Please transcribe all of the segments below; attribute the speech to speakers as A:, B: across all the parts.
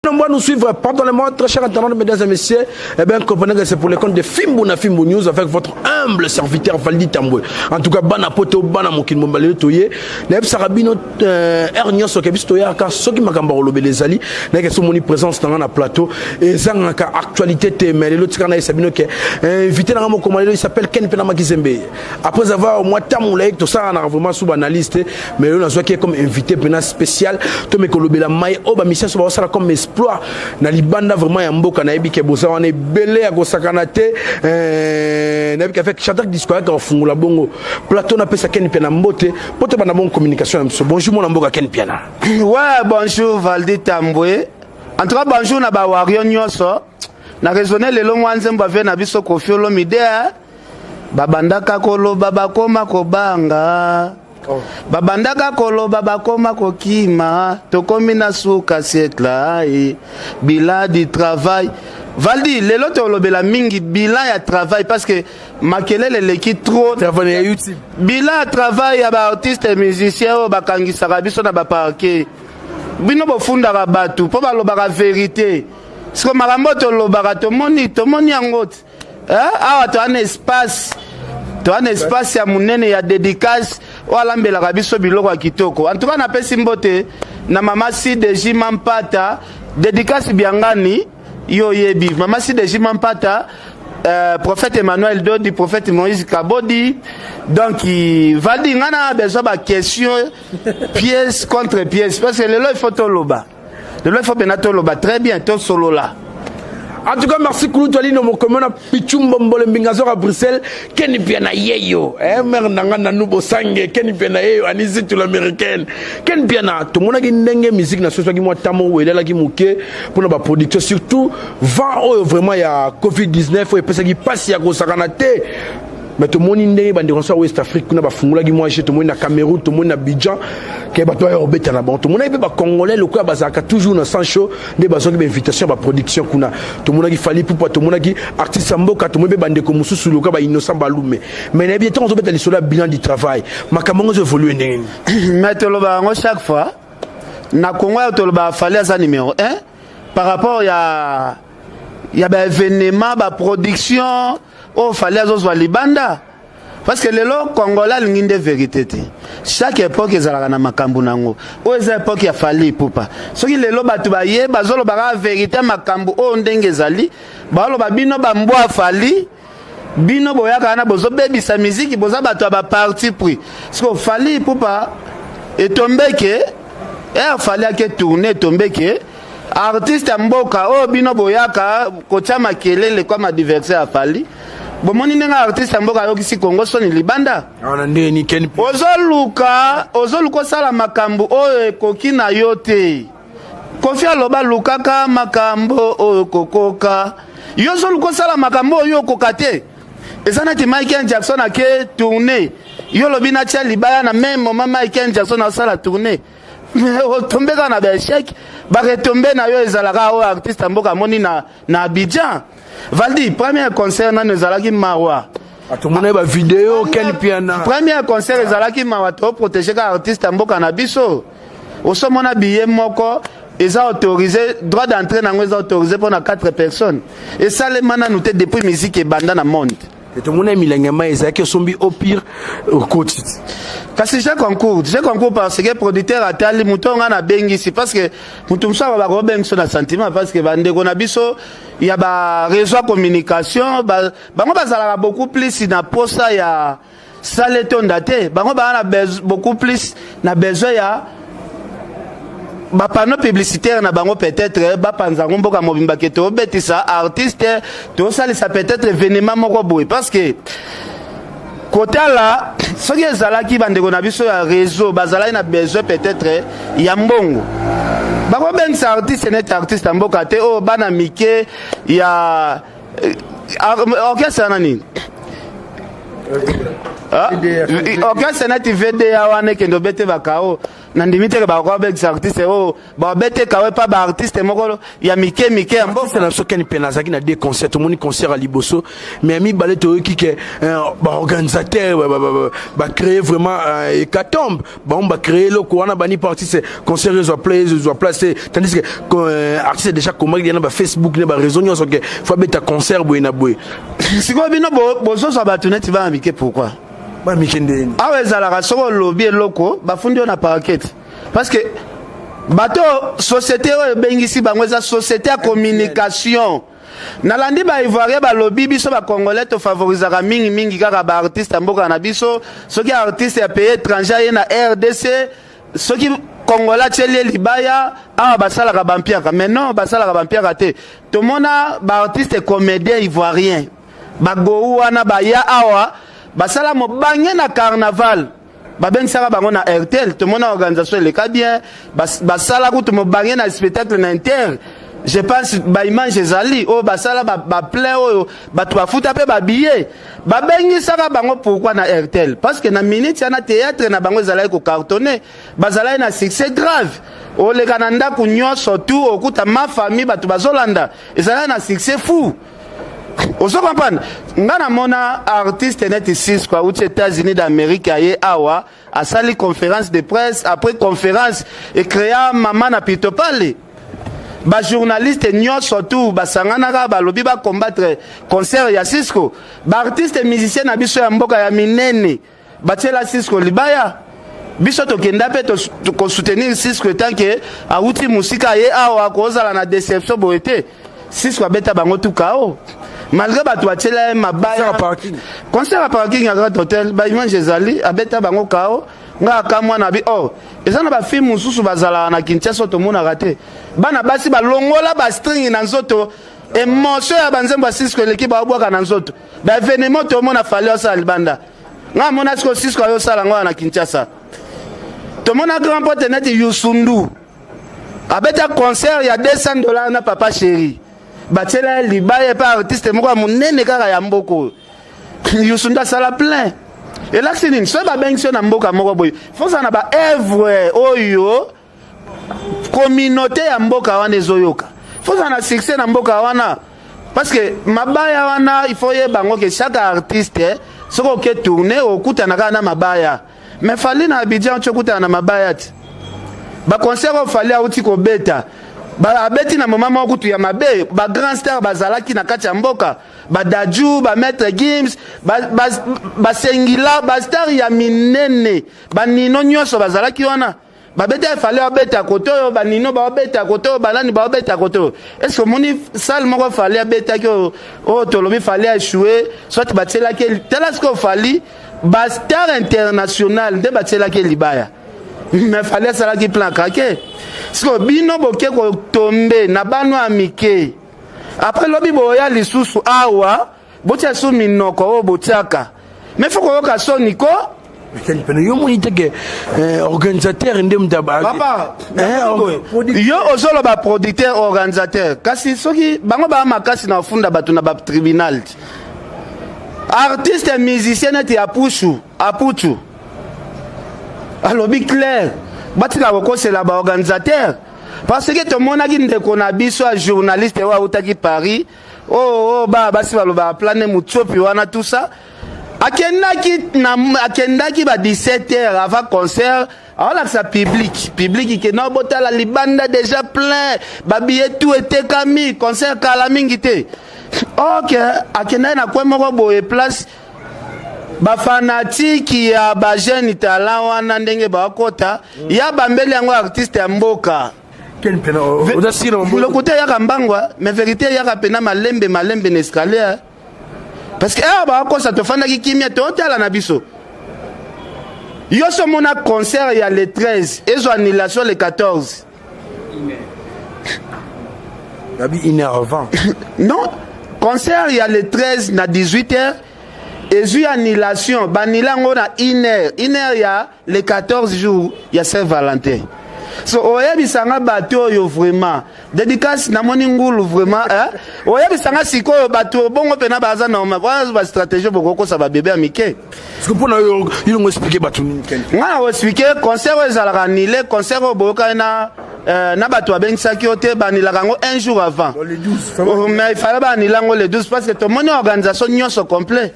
A: On va nous suivre pendant le mois, très chers internautes, mesdames et messieurs. Eh bien, comprenez que c'est pour le compte de Fimbouna Fimbo News avec votre humble serviteur Valdi Tamboué. En tout cas, bana poto, bana mokin mombale toye. Neb sarabino ernion sokebis toya car soki makamba olobe les ali. Neb so moni présence dans la plateau et zanga actualité te mais le tikana sabino ke invité dans mon commandant il s'appelle Ken Penama Kizembe. Après avoir au mois tamoulay tout ça on a vraiment sous analyste mais là on a qui est comme invité pena spécial to me kolobe la mai oba mission so ça comme exploit na libanda vraiment ya mboka na yebi ke boza on est belé à gosakana te na yebi avec Shadak disco ka fungula bongo plateau na pesa Ken Piana mbote pote bana bon communication bonjour mon mboka Ken Piana.
B: Ouais, bonjour Valdi Tamboué. En tout cas bonjour na ba wario nyoso na raisonner le long wanzemba ve na biso kofiolo midea babandaka kolo babakoma kobanga babandaka kolo babakoma kokima tokomi na suka siècle bilan du travail Valdi lelo tolobela mingi bilan ya travail parce que makelele leki trop
A: travail YouTube
B: bilan travail ya ba artiste et musicien o bakangisaka biso na ba parquet bino bofundaka batu po balobaka vérité siko makambo tolobaka tomoni yango awa to un espace ya munene ya dédicace walambelaka biso biloko ya kitoko en tout cas napesi mbote na mama CDJ Mampata dédicace biangani yo yebi mama CDJ Mampata prophète Emmanuel Dodi prophète Moïse Kabodi donc Valdi ngana besoin ba question pièce contre pièce parce que le il faut toloba le il faut benato loba très bien to solo là.
A: En tout cas, merci Kouloutouali, nous sommes comme Pichumbo Mbole Mbingazor à Bruxelles. Ken Piana Yeyo, Mernanga Nanubo Sangue, Ken Piana Yeyo, Anisi tout l'américaine. Ken Piana, tout le monde a une musique, na soso qui moi tamo ou là qui mouké pour la production surtout 20 vraiment il y a Covid-19 et parce qu'il passe il y a gros saranate. Mais tout le monde est dans les West Afrique, tout le monde est tout le monde est Cameroun, tout le monde est Abidjan, qui est battu à Robert Tanabon. Tout le monde est Congolais, le quoi, toujours dans 100 shows, des besoins d'invitation à production. Tout le monde est fallu pour tout le monde est artiste Samboka, tout le monde est bandé comme sous le cas, innocent Baloumé. Mais il y a bien on se met sur le bilan du travail. Ma camarade évolue.
B: Mais tout le monde, chaque fois, na Congo, tout le monde a fallu à numéro 1 par rapport à un événement, à production. Oh, fallait à libanda parce que les lots congolais l'ingine de vérité chaque époque ils ont na makambu nango o eza époque ya fali pupa soki les lots batu ba ye bazolo ba vérité makambu o ndenge zali balo babino ba mbwa fali bino boyaka na bozo bebisa musique boza batu ba parti pris parce que fali pupa et tombeke et fallait que tourner tombeke artiste mboka o bino boyaka kocha makelele comme adversaire a fali bomoni nenga artiste mboka yokisi Congo soni libanda
A: ona ndeni Ken
B: ozoluka sala makambo oyo ekoki na yote kofi aloba lukaka makambo oyo kokoka yo ozoluka sala makambo oyo kokate ezana ti Michael Jackson ake tourner yo lobi na tia libaya na même moment Michael Jackson a sala tourner tombe na beshek ba retomber na yo ezalaka o artiste mboka moni na Abidjan. Valdi, premier concert na nezalaki Marwa.
A: Tout le monde a vidéo Ken Piana.
B: Premier concert ezalaki Marwa to protéger ka artiste mboka na biso. Oso mona billet moko eza autorisé droit d'entrée nango eza autorisé pour na 4 personnes. Et ça les mana nous depuis musique et banda na monde.
A: Et tout le monde a mis l'engagement et sombi au pire au côté.
B: Kasi j'ai concours parce que producteur a tali moutonga na bengi c'est parce que moutumsa ba robeng so na sentiment parce que bande ko na biso il y a ba réseau communication bango bazala beaucoup plus na posta ya saleton date bango ba na beaucoup plus na besoin ya ba panneau publicitaire na bango peut-être ba panzango mboka mobimba ke to betisa artiste to salisa peut-être événement moko boy parce que côté là ce qui est là qui bande na biso ya réseau bazala na besoin peut-être ya mbongo bango ben sa artiste net artiste mboka te o bana mike ya orchestre nani aucun sénat VDA wane kendo bete bakao na ndimite ke bakwa be artiste o ba bete kawe pa ba artiste moko ya mike mbo
A: c'est la sokani penazaki na des concerts tout monde concert à Liboso mais ami balé to qui que ba organisateur ba créer vraiment hécatombe ba on ba créer le ko wana bani parti c'est concert zo placer tandis que artiste déjà comment il y a ba Facebook ne ba réseau nyonso que faut beta concert boina boy
B: siko bino bozo so ba tuneti ba mike pourquoi
A: ba mikende
B: awe zalaka soko lobby loko bafundi on a paquet parce que bato société o bengisi bango za société à communication nalandi ba ivoirien ba lobby biso ba congolais to favorisera mingi kaka ba artiste mboka na biso soki artiste ya pays étranger na RDC soki congolais tcheli libaya ah basalaka bampiaka mais non basalaka bampiaka te to mona ba artiste comédien ivoirien ba go wana ba ya awa basala mobange na carnaval babengisaka bango na RTL tout le monde organisation le ka bien basala kutu mobange na spectacle na inter je pense ba image ezali o basala ba plein oyo batu bafuta pe ba billet babengisaka bango pourquoi na RTL parce que na minute ya na théâtre na bango ezala ko cartonner bazala na succès grave o le kananda kunyo surtout okuta ma famille batu bazolanda ezala na succès fou. Oso comprendre ngana mona artiste net ici quoi aux États-Unis d'Amérique aye awa a sali conférence de presse après conférence et créa maman na pitopale ba journaliste nyo surtout ba sangana ka ba lobi ba combattre concert ya Cisco ba artiste musicien na biso ya mboka ya minene ba tela Cisco libaya biso to kenda pe to soutenir Cisco tant que a outi musika aye awa ko zala na déception boete Cisco beta bango tout kao malgré bato batela mabaya concert à parking à Grand Hôtel ba image ezali abeta bango kao nga kamwa na bi oh ezana ba film mususu bazala na Kinshasa to mona raté bana basi ba longola ba string na nzoto émotion ya banzemba Cisco l'équipe ba bwaka na nzoto ba événement to mona fallait ça libanda nga mona Cisco yo sala ngo na Kinshasa to mona grand pote net Yusundu abeta concert ya $200 na papa chéri batela libaya pa artiste moko munene kaka ya mboko Yusunda sala plein et là c'est une seule benction na mboka moko boy faut ça na ba œuvre oyo communauté ya mboka wana ezoyoka faut ça na succès na mboka wana parce que mabaya wana il faut yeba ngo que chaque artiste soko ke tourner okuta na kana mabaya mais fali na Abidjan chokuta na mabaya ba concert o fali auti ko beta ba abeti na mama moko tu ya mabe ba grand star bazalaki na kati ya mboka ba Daju ba Maître Gims ba Sengila ba star ya minene ba Nino nyonso bazalaki wana ba beta fallait abeta koto ba Nino ba beta koto ba nani ba beta koto est-ce que moni salle moko fallait abeta ko o tolobi fallait échouer soit ba tsela ke telasco fallait ba star international de ba tsela ke libaya mais fallait ça là qui plan craquer parce que bino boke ko tomber na bano amike après lobi boya lisusu awa botia su minoko o botiaka mais faut ko ka soniko
A: quel peine yo mo iteke organisateur ndem daba
B: papa yo ozolo ba producteur organisateur kasi soki bango ba makasi na funda batu na ba tribunal artiste musicien ete apuchu alobi clair batika kokosela ba organisateur parce que to monaki ndeko na biso a journaliste wa utaki Paris ba basi baloba planer mutsopi wana tout ça akendaki ba 17h avant concert alors ça public qui no botala libanda déjà plein ba billet tout était kami concert kala mingi te OK akenda na kwa moko boye place ba fanatique ya ba jeune talent wana ndenge ba kota ya bambeli yango artiste ya mboka
A: quel pena
B: le côté ya kambangwa mais vérité ya kapena malembe na escalier parce que ba ko ça te fanda ki kimia to tala na biso yo so mona concert ya le 13 et annulation le 14
A: Gabi 1h avant
B: non concert ya le 13 na 18h et annulation banilango na 1h ya le 14 jours ya Saint-Valentin so oyebisanga bato yo vraiment dédicace na moni ngulu vraiment oyebisanga sikoyo bato bongo pena baza normal ba stratégie boko sa ba bébé amike
A: parce que pour nous il nous expliquer bato nini
B: nga o expliquer concert ezalaka annulé concert boka na bato abengisaki ote banilaka ngo un jour avant mais il fallait banila ngo le 12 parce que to moni organisation nyonso complet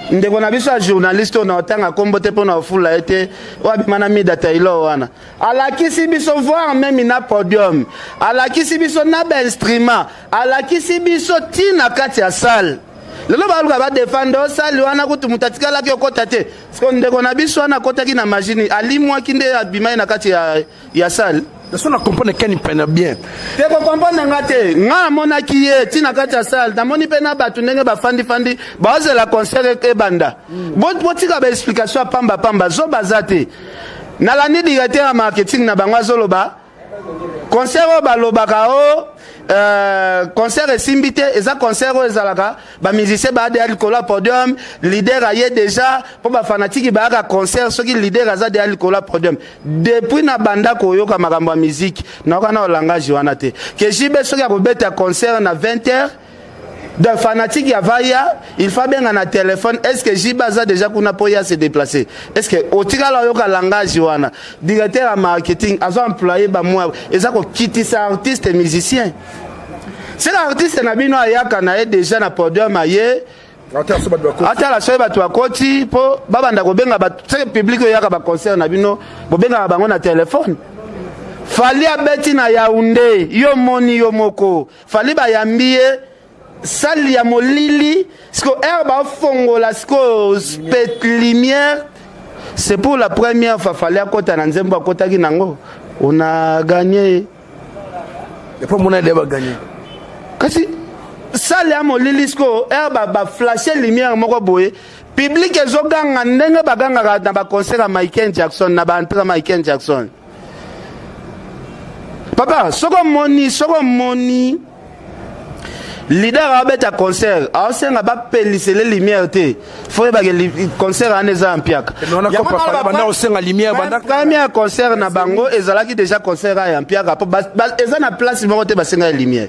B: ndeko na biso journaliste na otanga kombo te pona ofula ete wabimana mi data ilo wana alakisi biso voir même na podium alakisi biso na ba instrument alakisi biso tina kati ya salle lelo baluka ba defendre salle wana kutu mutatika laki okota te parce que ndeko na biso wana kotaki na machine alimwa kinde abimai na kati ya salle.
A: On a compris qu'il peine bien.
B: Tu comprends ngate nga mona kiye tina kati ya salle na moni pena batu ndenge ba fandi ba la concert e banda botika ba explication pamba zo bazate na la ni directeur marketing na bangwa zoloba concert ba lobaka concert esimbite eza concert ezalaka ba musicien ba de alcool podium leader aye déjà pour ba fanatique ba ka concert soki leader aza de alcool podium depuis na banda ko yoka makambo ya musique na kana langage wana te que jibe soki ko beta concert na 20h de fanatique ya vaya il faut bien na téléphone est-ce que jiba aza déjà kuna poya se déplacer est-ce que otika la yoka langage wana directeur à marketing azo employé ba moi eza ko kitisa artiste et musicien. C'est l'artiste na bino ayaka na déjà na podium aye ata la soye bato akoti po babanda ko benga ba public yaka ba concert na bino bo benga bango na téléphone fali abeti na Yaoundé yo moni yo moko fali ba yambie sali ya molili sko herba fongola sko spet lumière c'est pour la première fois fali akota na nzembo akota ki nango on a gagné
A: et pour mon aide va gagner.
B: Kasi sale ya molilisko herba ba flasher lumière moko boye public ezoganga ndenge baganga na ba concert ya Michael Jackson na ba entrée Michael Jackson papa soko moni leader abeta concert asenga ba pelise les lumières te faut ba concert aneza ampiaka
A: on a compris banda osenga lumière banda
B: premier concert na bango ezalaki déjà concert ya ampiaka po eza na place moko te basenga lumière.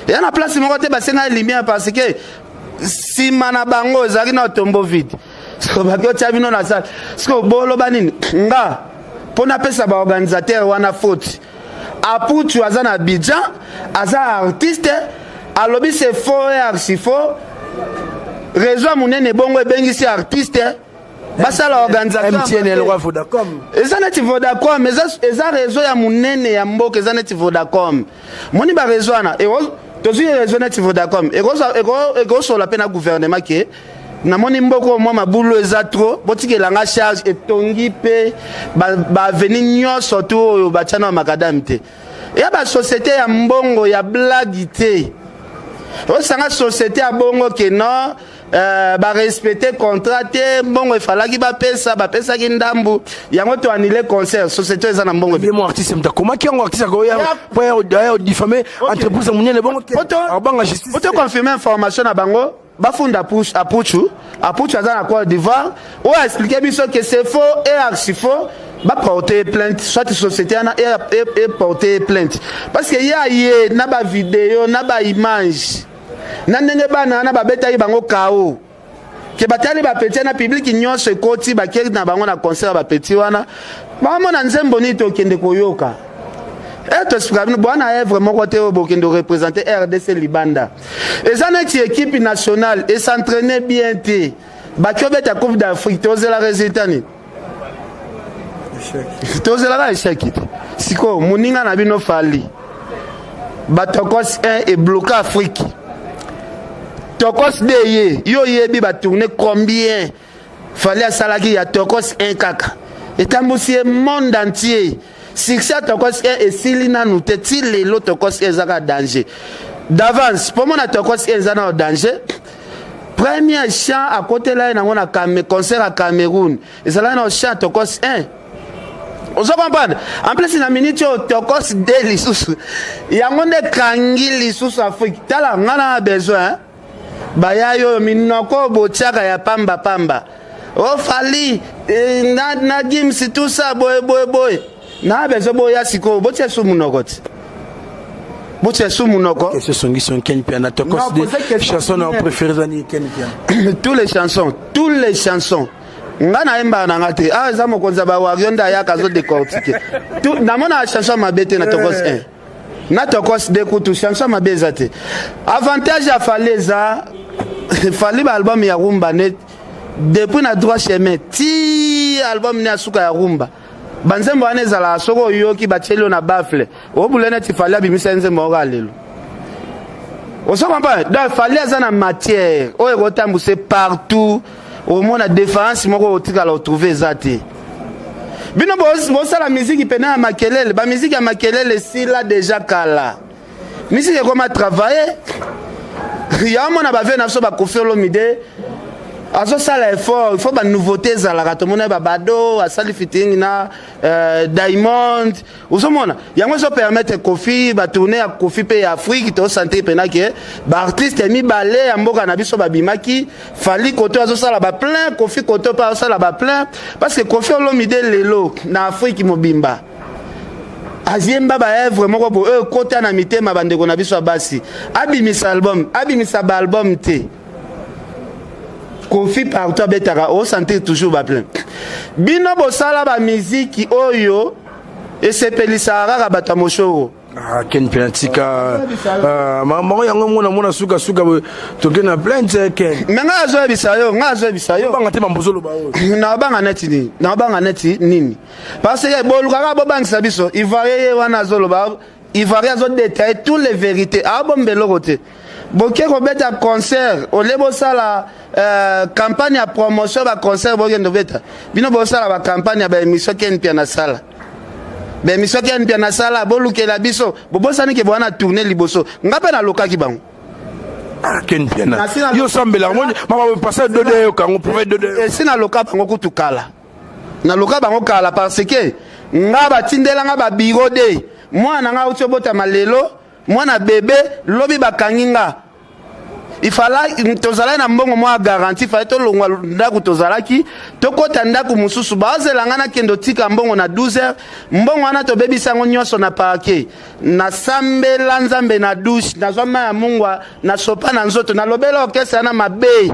B: Il y a une place où on a lumière parce que si mana bango ezaki na tombo vide so bakyo chabino na salle sko bolo banini nga pona pesa ba organisateur wana faute aputu azana Abidjan aza artiste alobi c'est faux et archi faux réseau munene bongo ebengisi artiste basa la organisateur
A: MTN roi Vodacom
B: ezaneti Vodacom eza réseau ya munene ya mboka ezaneti Vodacom moni ba réseau wana tozi raisonner Vodacom ego sur la peine à gouvernement qui na moni mboko moi mabulu eza trop botiki langa charge etongi pe ba venir nyo surtout ba chana makadam te ya ba société ya mbongo ya blague te o sanga société ya bongo ke non ba respecter contrat te mbongo ifalaki ba pesa ki ndambu yango to annuler concert société eza na mbongo
A: bien mon artiste mta comment qui un artiste ko ya pour diffamer entreprise munene bongo banga justice
B: auto confirmer information na bango bafunda apuchu aza na Côte d'Ivoire ou expliquer biso que c'est faux et archi faux ba porter plainte soit société na et porter plainte parce que ya na ba vidéo na ba image na ndenge bana na babeta yi bango kao ke batali ba petit na public nyonso ekoti ba keri na bango na concert ba petit wana ba mona nzembo ni to kende koyoka to sukabino bwana œuvre moko te obokendo représenter RDC Libanda ezana ti équipe nationale et s'entraîner bien te ba kobeta Coupe d'Afrique toze la résultat ni toze la échec siko muninga na bino fali batokos 1 et bloqué Afrique. Tokos de yo yebi ba tourner combien fallait salaki ya Tokos 1 kaka et tambusie monde entier succès Tokos 1 et silina nous te ti le Tokos 1 zaka danger d'avance pour mon Tokos 1 zana danger premier chant à côté là na ngona concert à Cameroun et ça là na chant Tokos 1. On se comprend. En plus, la minute Tokos de l'issous. Il y a un de kangi l'issous Afrique. T'as la ngana besoin. Baya yo minoko bochaka ya pamba. Oh fali na game si tout ça boy. na bezo boya siko botia su munoko botia su munoko
A: ce sont qui sont Ken Piana to considère chansons en préféré zani Ken Piana
B: toutes les chansons ngana emba na ngate ah za mokonza ba warionda ya kazo décortiquer tout na mona chanson mabete na tokos 1 na tokos de kutu chanson mabezate avantage ya faleza fali ba album ya rumba net depuis na droit chemin ti album ni asuka ya rumba banzembo aneza la soko yoki bachelo na bafle obulene ti fali abimisa nzembo okalelo oso comprend donc fali azana matière o ekotambuse partout au moins la défense moko otika la retrouver zate bino bosa la musique pena ya makelele ba musique ya makelele si là déjà kala musique comment travailler ya mona ba vena so ba kofelo mide azo sala effort il faut ba nouveauté za la ratomona ba bado asali fitting na Diamond usomona yango so permettre Kofi ba tourner ya Kofi pe ya Afrique to santé pena ke ba artiste mi balé ya mboka na biso ba bimaki fali koto azo sala ba plein Kofi koto pa sala ba plein parce que Kofi olomide lelo na Afrique mobimba aziemba ba œuvre moko bo kota na mitema bandeko na biso basi abimisa ba album te Kofi partout betara o sentir toujours ba plein bino bo sala ba musique oyo et c'est pelisara bata moshoro
A: ah Ken Piana tika mama yango mona suka to gena plein Ken
B: menga azo bisayo
A: banga te mbozolo ba o
B: na banga neti nini parce que bolukaka bo bangisa biso ivarie wana zolo ba ivarie azo détailler toutes les vérités abombelo côté boke ko beta concert o lebo sala campagne à promotion ba concert boke ndobeta bino bo sala ba campagne ba émission Ken Piana sala ba émission Ken Piana sala bolukela biso bobosani ke bwana tourner liboso ngape na lokaki bango
A: Ken Piana yo sambela mo mama passer 2 yo kango pour 2
B: et sina loka bango kutukala na loka bango kala parce que ngaba tindela ngaba biro de mwana nga utobota malelo mwana bébé lobi bakanginga ifala tozala na mbongo mwa garantie fa to longwa ndaku tozalaki tokota ndaku mususu bazelanga na kendo tika mbongo na 12h mbongo ana to bebisa ngo nyonso na parquet na sambela nzambe na douche na zoma ya mungwa na sopa na nzoto na lobela okesa na mabe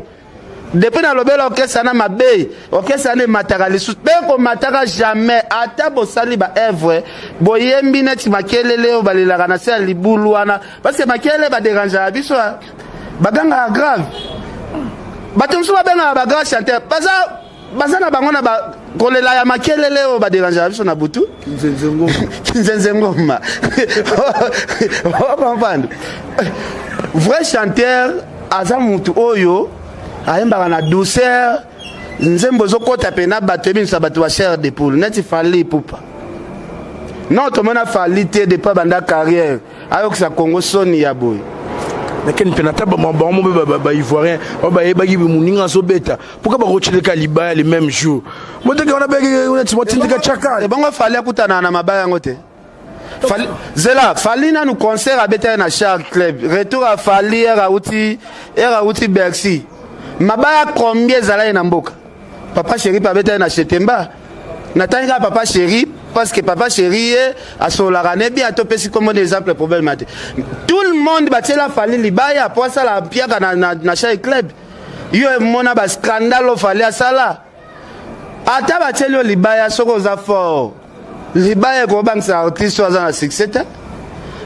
B: depuis na lobela okesa na mabe okesa na mataka lisu pe ko mataka jamais ata bosali ba œuvre boyembi neti makelele o balelaka na se libulu wana parce que makelele ba déranger biso baganga grave batumsu babenga ba grave chanteur baza na bango na ba kolela ya makelele o ba déranger biso na butu nzenze ngoma on comprend vrai chanteur azamutu oyo ayembaka na douceur nzembo zokota pena bato ebinisa bato ba chair de poule neti fali pupa non tomona fali te depuis banda carrière ayokisa Congo soni ya boy
A: mais Ken Piana taba mo ba ivoirien o ba yebaki muninga so beta pourquoi ba rochileka libaya les mêmes jours moteke on a beki on a tindika chaka
B: e bango fali akutana na mabaya ngote fali zela fali na nous concert à beta na Shark Club retour à fali era uti Bercy mabaya combien zala na mboka papa chéri pa beta na Chetemba natanga papa chéri parce que papa chéri a solara ne bien to pesi comme des exemples problème maté tout le monde batela fali libaya pour ça la piaka na Shark Club yo mona ba scandale fali asala ata batelo libaya soko za fort libaya ko bangsa artiste za na succès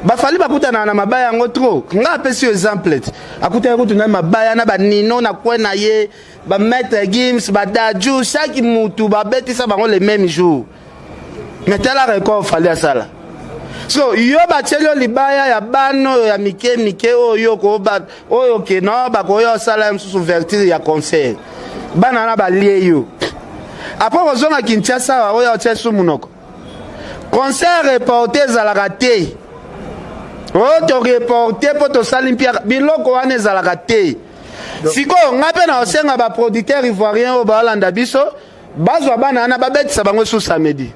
B: bafali bakutana na mabaya yango trop nga pesi exemple akutana kutuna mabaya na banino na kwena ye ba maître Gims ba Daju chaque mutu ba betisa bango les mêmes jours mais tel record fali asala so yo batelo libaya ya bano ya mike oyo ko ba oyo ke no ba ko yo sala msusu vertir ya concert bana na ba lie yo après ozonga Kinshasa oyo otyesu munoko concert reporter za la raté oh to reporter pour to salimpia biloko wana ezalaka te siko ngape na osenga ba producteur ivoirien o ba landa biso bazwa bana na babetisa bango sous samedi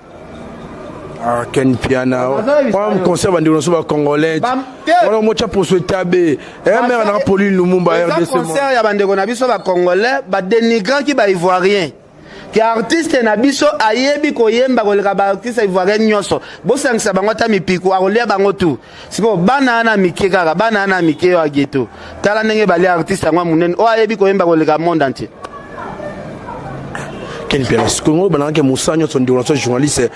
A: ah Ken Piana on concert bandino so ba congolais on mo cha pour souhaiter be mère na Pauline Lumumba RDC
B: concert ya bandeko na biso ba congolais ba dénigrant ki ba ivoirien que artiste na biso ayebi koyemba koleka ba artiste ivoirien nyonso bosangisa bango ta mipiku akolia bango tu siko bana na mike kaka bana na mike yo ageto tala ndenge bali artiste ngwa munene o ayebi koyemba koleka monde entier.
A: Ken Pierre Congo bananke musanyo son de journaliste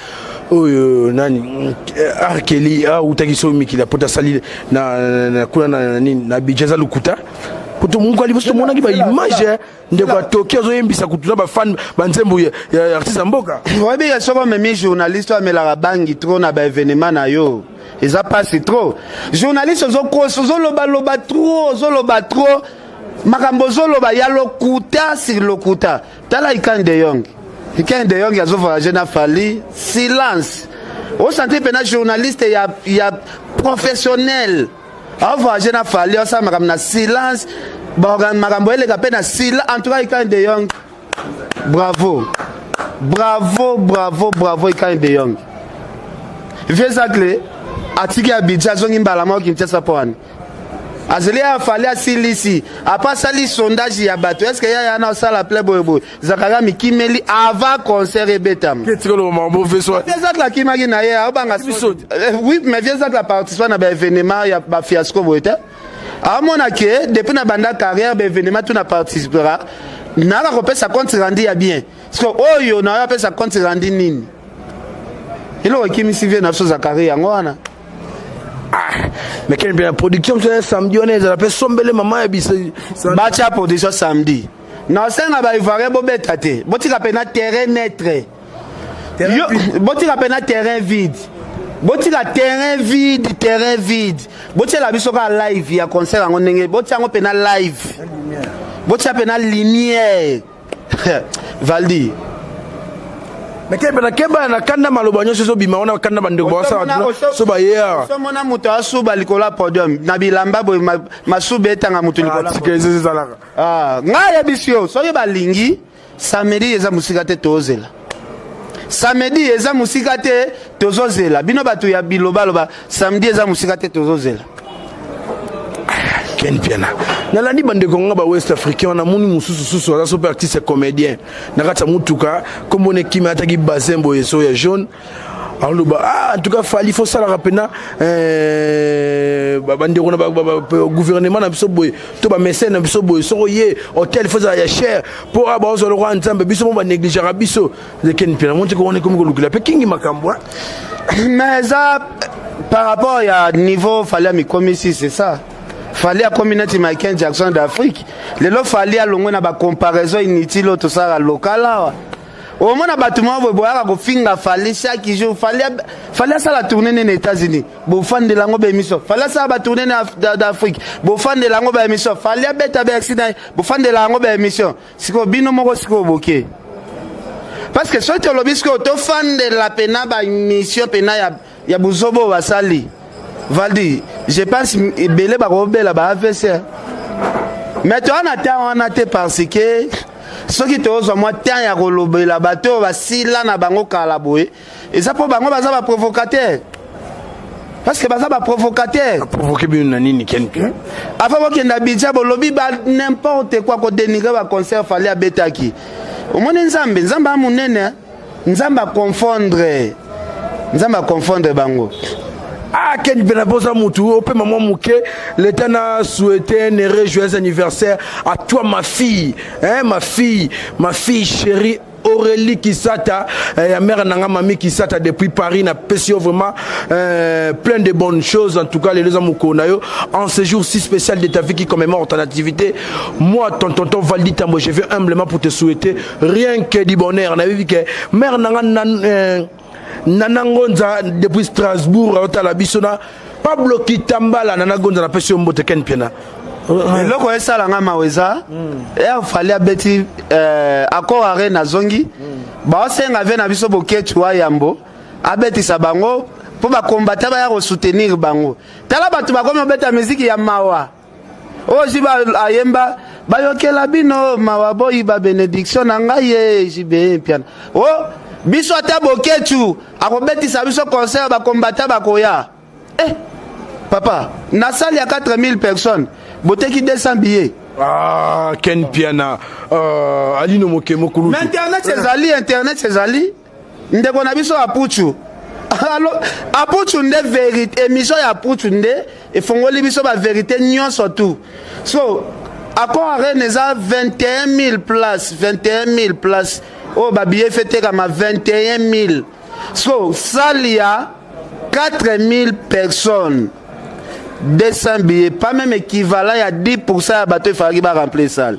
A: nani Arkeli utakiso mikila pota sali na kuna na bijeza lukuta poto mungu alibosto mona ki ba image nde kwa Tokyo zo yembisa kutuna ba fan banzembo ya artiste mboka
B: oyebi ya soko memi journaliste amela bangi trop na ba événement na yo eza passe trop journaliste zo koso zo loba trop makambo zo loba ya lokuta sur lokuta tala Ikan de Jong ya zo voyager na Fali silence au santé pena journaliste ya professionnel a voyager na Fali ça makambo na silence makambo ele ka pena silence en tout cas Ikan de Jong bravo Ikan de Jong vieux atiki Abidjan zongi mbala mo Kinshasa poani azeli a fallu asilisi apa sali sondage ya bato est-ce que ya na sala playboy zakara mikimeli avant concert ebetam
A: ketilo mambo feso
B: exact la kimaki na ye abanga oui mais viens la participant na ba événement ya ba fiasco boita amona ke depuis na banda carrière ba événement tout na participera na ka kopesa compte rendu ya bien parce que oyo na ya pesa compte rendu nini ilo kimisi vient na so zakari yango wana.
A: Mais quelle bien production samedi on est appelle sombele maman ya biso
B: bacha production samedi na senga ba ivoirien bobeta te botika pena terrain netre botika pena terrain vide botika terrain vide botia la biso ka live ya concert ngo ndenge botia ngo pena live botia pena lumière Valdi.
A: Mais keba na kanda maloba nyonso so bima ona kanda bandeko basa so ba hier
B: so mona muto asuba likola podium na bilamba bo masube etanga muto likola ngaya bisio so ye balingi samedi eza musika te tozela samedi eza musika te tozozela bino batu ya biloba samedi eza musika te tozozela
A: Ken Piana nalandi bandeko nga ba West Africain na muni mususu aza super artiste comédien nakata mutuka kombone kimi ataki bazembo yeso ya jaune en tout cas fali faut ça la rapena bandeko na gouvernement na biso boy to ba mécène na biso boy so ye hôtel faut ça ya cher pour aba zo le roi nzambe biso mo ba négliger biso de Ken Piana monte ko on est comme ko lukila pe kingi makambo
B: mais ça par rapport à niveau fallait mi commissi c'est ça. Fallait à communauté Michael Jackson d'Afrique. Le lot fallait à l'ongwe na ba comparaison inutile tout ça local là. Au moins na bâtiment bo boya ko finga fallait chaque jour fallait ça la tourner aux États-Unis. Bo fan de lango ba émission. Fallait ça ba tourner d'Afrique. Bo fan de lango ba émission. Fallait beta ba accident. Bo fan de lango ba émission. Siko bino moko siko boké. Parce que soit tu lobby siko to fan de la pena ba émission pena ya buzobo wasali. Valdi, je pense belé ba robela ba AVC. Mais toi on a été parce que ceux qui te osent moi temps ya kolobela bato ba sila na bango kala boye. Et ça pour bango baza ba provocateur. Parce que baza ba provocateur.
A: Provoquer bien nani Ken.
B: Avant que na bidja bo lobby ba n'importe quoi ko dénigrer ba concert fallait à betaki. Au moins nzambe amunene nzamba confondre bango.
A: Ken Benabosa Moutou, Ope Maman Mouké, l'État n'a souhaité un heureux joyeux anniversaire à toi, ma fille, ma fille chérie. Aurélie Kisata, la mère Nanga Mami Kisata depuis Paris, n'a pas vraiment plein de bonnes choses. En tout cas, les deux amours en ce jour si spécial de ta vie qui commémore ton activité. Moi, tonton Valdi Tambo, je viens humblement pour te souhaiter rien que du bonheur. On a vu que mère Nanga Nanangonza depuis Strasbourg, à la Bissona, Pablo Kitambala, Nanagonza, la passion de Ken Piana.
B: Le quoi ça la maweza il fallait beti accord arrêt na zongi ba senga ve na biso boketu wa yambo abeti sabango pour ba combattre ba ya soutenir bango tala batu ba comme beta musique ya mawa o jiba ayemba ba yokela bino mawa boy ba bénédiction na ngaye jibe piano o biso ata boketu akobeti sa biso concert ba combattre ba koya papa na salle ya 4000 personnes. Boteki 200 billets.
A: Ah, Ken Piana. Ali no moke mokulu.
B: Mais internet c'est Ali. Ndeko na biso apuchu. Alors apuchu nde vérité émission ya apuchu nde et fongoli biso ba vérité nyonso tout. So accord Reneza 21 000 places, 21 000 places. Oh ba billet fêté comme 21 000. So salia 4 000 personnes. 200 billets, pas même équivalent à 10% à bateau il va remplir ça.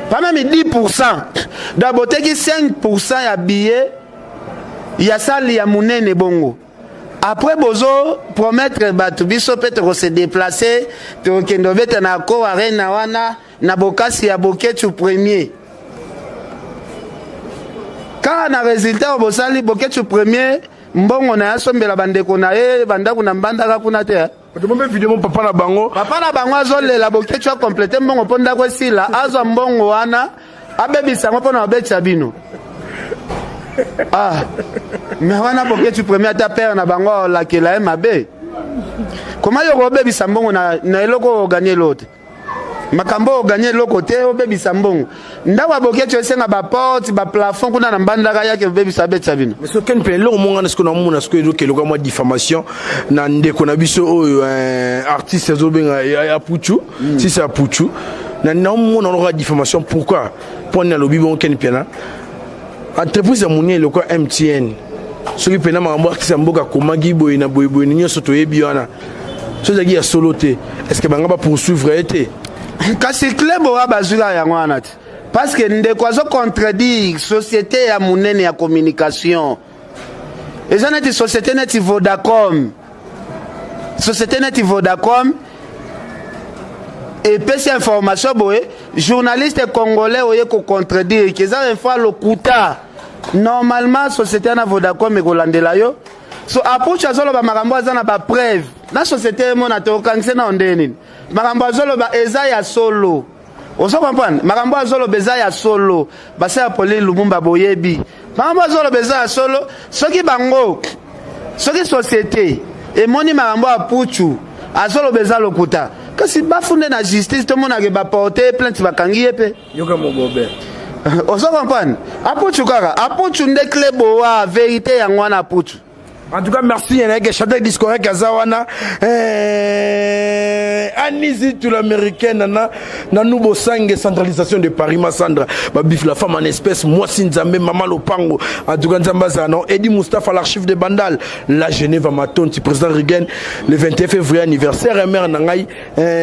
B: Pas même 10%. D'abord, qui 5% à billets, il y a ça, il y a mounene bongo. Après, bozo, promettre bateau, biso peut se déplacer, to kendo bete na ko arena wana, na bokasi ya boketu premier. Quand on a résultat, on bosali boketu premier, mbongo na yasombela bandeko na ye, bandaku na mbandaka kuna te.
A: Papa na bango
B: azolela boketu compléter mbongo ponda ko sila azo mbongo wana abebisa ngo pona obetsa bino mais wana boketu premier ta père na bango la kela mabe comment yo obebisa mbongo na eloko gagner l'autre makambo gagner l'autre côté obebisa mbongo ndawa boketu esenga ba porte ba plafond kuna na mbandaka yake obebisa betsa bino
A: mais ce ken pe lo monga na ce qu'on a mona ce que yo keloko moi diffamation na ndeko na biso oyo artiste zobenga ya puchu si c'est puchu na mona no diffamation pourquoi pour na lobi bon ken piana entreprise ya moni eloko MTN ce qui pena mambo artiste mboka komagi boy na boy nyonso to yebi wana so zaki ya solo te est-ce que banga ba poursuivre été
B: kasi club wa bazula yango wana te parce que ndeko azo contredire société ya munene ya communication eza neti société neti Vodacom et pesi information boye journaliste congolais oye ko contredire que ça fois le kuta normalement société na Vodacom e kolandela yo so approach azolo ba makambo azana ba preuve na société mona to kankse na ondeni makambo azolo ba eza ya solo oso comprendre makambo azolo beza ya solo basa ya Pauline Lumumba boyebi makambo azolo beza ya solo soki bango soki société e moni makambo apuchu azolo beza lokuta kasi bafunde na justice to mona ke ba porter plainte bakangi yepe
A: yoka mogobe
B: oso comprendre apuchu kaka apuchu nde klebo wa vérité ya ngwana apuchu.
A: En tout cas, merci. Il y a un chanteur discours Kazawana. Anisi, tout l'américaine, na nouveau sang centralisation de Paris, Massandra. Babif la femme en espèce, moi Sinzambe, Maman Lopango. En tout cas, Nzambazano. Eddie Moustapha, l'archive de Bandal. La Genève à Matonti, président Reagan. Le 21 février, anniversaire. Mère Nangaï.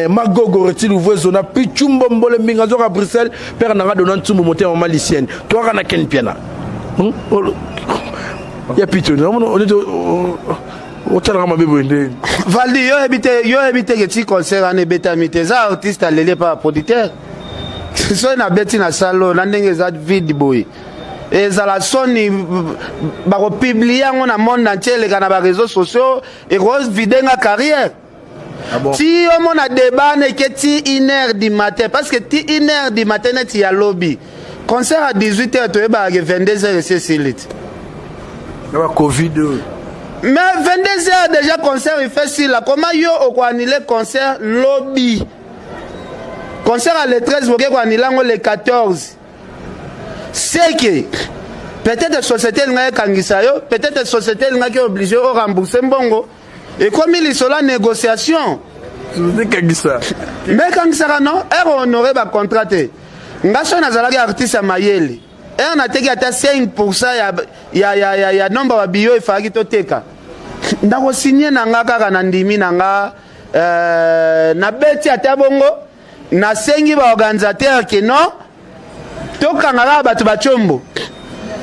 A: Magogo, Retil, Ouvre, Zona. Pichumbo, le Mingazor à Bruxelles. Père Nanga, Donan Tsumbo, monté en malicienne. Toi, Rana Ken Piana. Ya pito on est au tala mabe bonde
B: Valdi yo habite que ti concert ane beta mite za artiste alele pa producteur so na beti na salon na ndenge za vide boy et za la soni ba ko publier ngona monde entier le kana ba réseaux sociaux et rose videnga carrière. Ah bon? Si on a débat ne que ti 1h du matin parce que ti 1h du matin net ya lobby concert à 18h to ba 22h c'est silite.
A: Covid.
B: Mais 22h déjà concert il fait si là comment yo au annuler concert lobby concert à le 13 vous annuler le 14 c'est que peut-être société nga kangisa yo peut-être société nga qui obligé au rembourser mbongo et comme il y a la négociation
A: c'est kangisa
B: mais kangisa non er honoré ba contraté nga so na zalaki artiste mayele et on a teki ata 5% ya nombre wa bio ifaki to teka ndako signé nanga kaka na ndimi nanga na beti ata bongo na sengi ba organisateur ke non to kanga ba tu ba chombo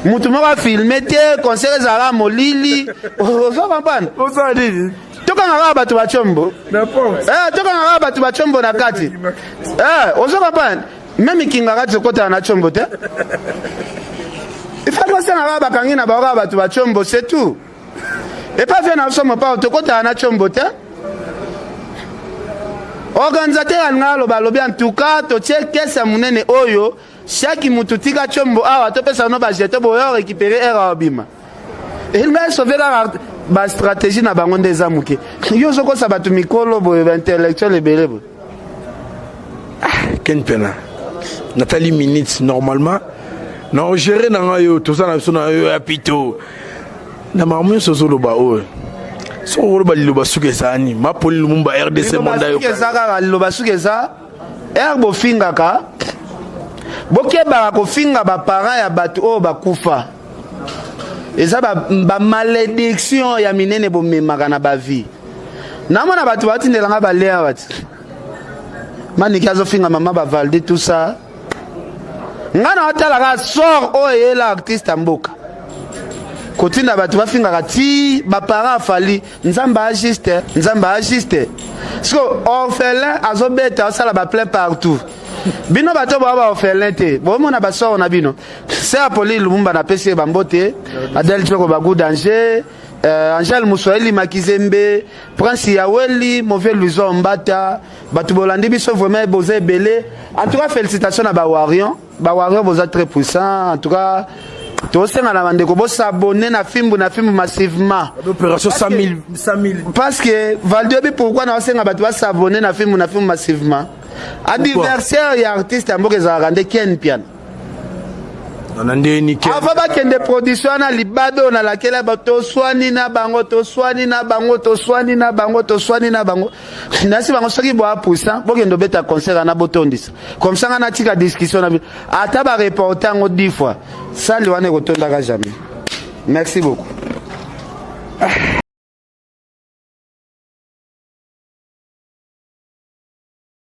B: mutu moko filmer te concert zala molili ozo comprendre
A: ozo didi
B: to kanga ba tu ba chombo
A: n'importe
B: to kanga ba tu ba chombo na kati ozo comprendre même kingaka tsokota na chombo te il faut que ça na ba kangi na ba tu ba chombo c'est tout et pas faire na somo pa tsokota na chombo te organisateur ngalo ba lobi en tout cas to checker ça munene oyo chaque mutu tika chombo awa to pesa no ba jeter bo récupérer era obima il m'a sauvé la stratégie na bango ndeza muke yo zoko sa batu mikolo bo intellectuel ebele bo
A: Ken Pena. Nathalie Minutes, normalement. Non, gérer dans yo, tout ça, dans yo, apito. Na mamu soso lo ba o. So lo ba lo ba suke sani. Ma poli lo mumba RDC monda yo.
B: Suke saka lo ba suke sa. Bo finga ka. Boke ba ko finga ba parents ya batu o ba kufa. Eza ba malédiction ya minene bo memaka na ba vie. Na mona batu batindela nga ba lea bati. Mani kazo finga mama ba valide tout ça. Ngana otala ka sort o yela artiste mboka. Kotinda batu bafinga kati ba para fali nzamba agiste so orphelin azobeta sala ba plein partout bino bato ba orphelin te bo mona ba sort na bino c'est Apolline Lumumba na pesi ba mbote Adèle Tchoko ba good danger Angel Muswahili Makizembe Prince Yaweli Mauvais Luiso Mbata batu bolandi biso vraiment bozé belé en tout cas félicitations à ba Warion vous êtes très puissant en tout cas. Tous ces gens qui s'abonnent à film massivement.
A: L'opération 100 000.
B: Parce que Valdiobi, pourquoi nous s'abonner à film massivement? Anniversaire et artiste à Mokezarande qui est une piano.
A: On a des
B: productions à Libado, dans laquelle bato soigné na bango. Nasi bango soki boa puissant, pour que nous beta concert na botondis. Comme ça, on a tika discussion na. Ata ba reporter ngo 10 fois. Ça, le wane kotonda jamais. Merci beaucoup.